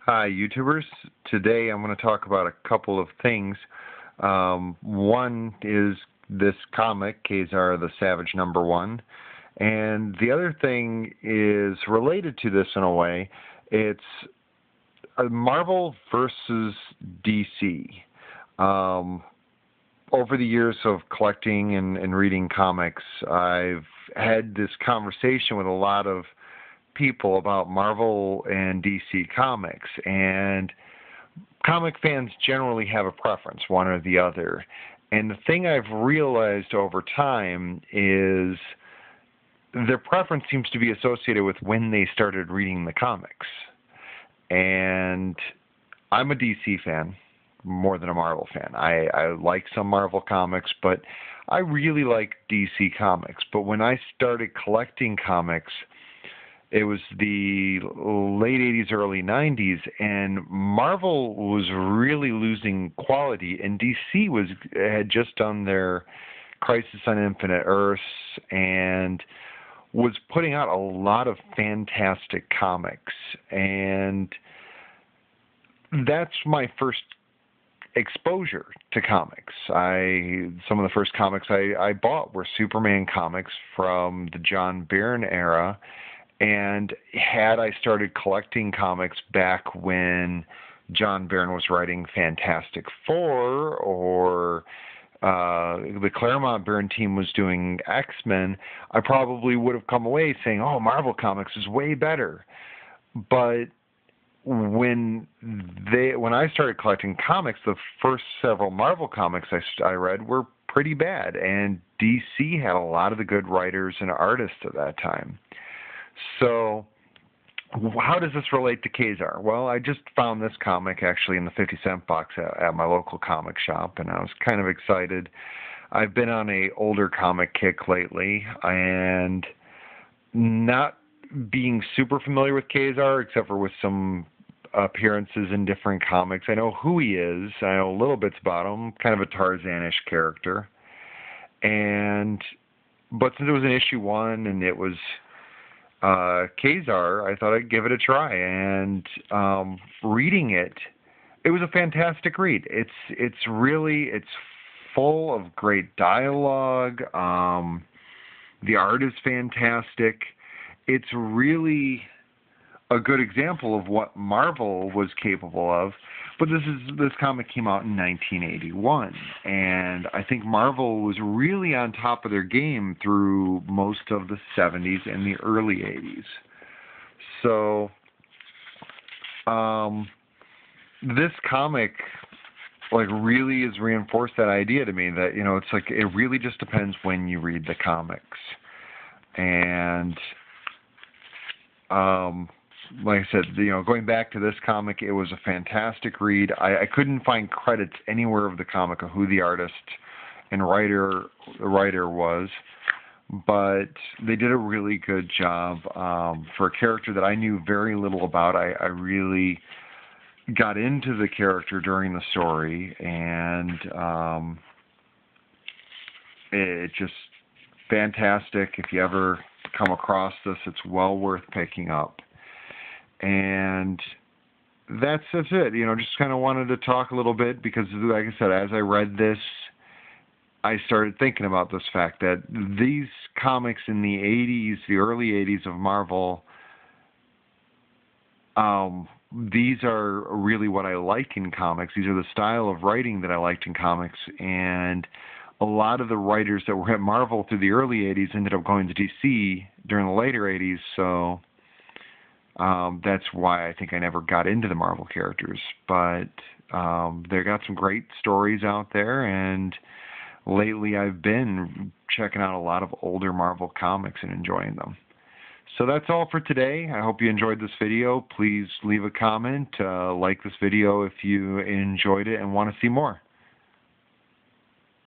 Hi, YouTubers. Today I'm going to talk about a couple of things. One is this comic, Kazar the Savage #1. And the other thing is related to this in a way. It's Marvel versus DC. Over the years of collecting and reading comics, I've had this conversation with a lot of people about Marvel and DC Comics, and comic fans generally have a preference, one or the other. And the thing I've realized over time is their preference seems to be associated with when they started reading the comics. And I'm a DC fan more than a Marvel fan. I like some Marvel comics, but I really like DC Comics. But when I started collecting comics, it was the late 80s, early 90s, and Marvel was really losing quality, and DC had just done their Crisis on Infinite Earths and was putting out a lot of fantastic comics. And that's my first exposure to comics. Some of the first comics I bought were Superman comics from the John Byrne era. And had I started collecting comics back when John Byrne was writing Fantastic Four, or the Claremont Byrne team was doing X-Men, I probably would have come away saying, oh, Marvel Comics is way better. But when I started collecting comics, the first several Marvel comics I read were pretty bad, and DC had a lot of the good writers and artists at that time. So how does this relate to Kazar? Well, I just found this comic actually in the 50-cent box at my local comic shop, and I was kind of excited. I've been on a older comic kick lately, and not being super familiar with Kazar, except for with some appearances in different comics. I know who he is. I know little bits about him, kind of a Tarzan-ish character. But since it was an issue 1 and it was Kazar, I thought I'd give it a try, and reading it was a fantastic read. It's full of great dialogue. The art is fantastic. It's really a good example of what Marvel was capable of. But this comic came out in 1981, and I think Marvel was really on top of their game through most of the 70s and the early 80s. So this comic really has reinforced that idea to me that, it's it really just depends when you read the comics. And like I said, going back to this comic, it was a fantastic read. I couldn't find credits anywhere of the comic of who the artist and writer was, but they did a really good job. For a character that I knew very little about, I really got into the character during the story, and it just fantastic. If you ever come across this, it's well worth picking up. And that's it. Just kind of wanted to talk a little bit because, like I said, as I read this, I started thinking about this fact that these comics in the 80s, the early 80s of Marvel, these are really what I like in comics. These are the style of writing that I liked in comics. And a lot of the writers that were at Marvel through the early 80s ended up going to DC during the later 80s, so that's why I think I never got into the Marvel characters. But they got some great stories out there, and lately I've been checking out a lot of older Marvel comics and enjoying them. So that's all for today. I hope you enjoyed this video. Please leave a comment, like this video if you enjoyed it and want to see more.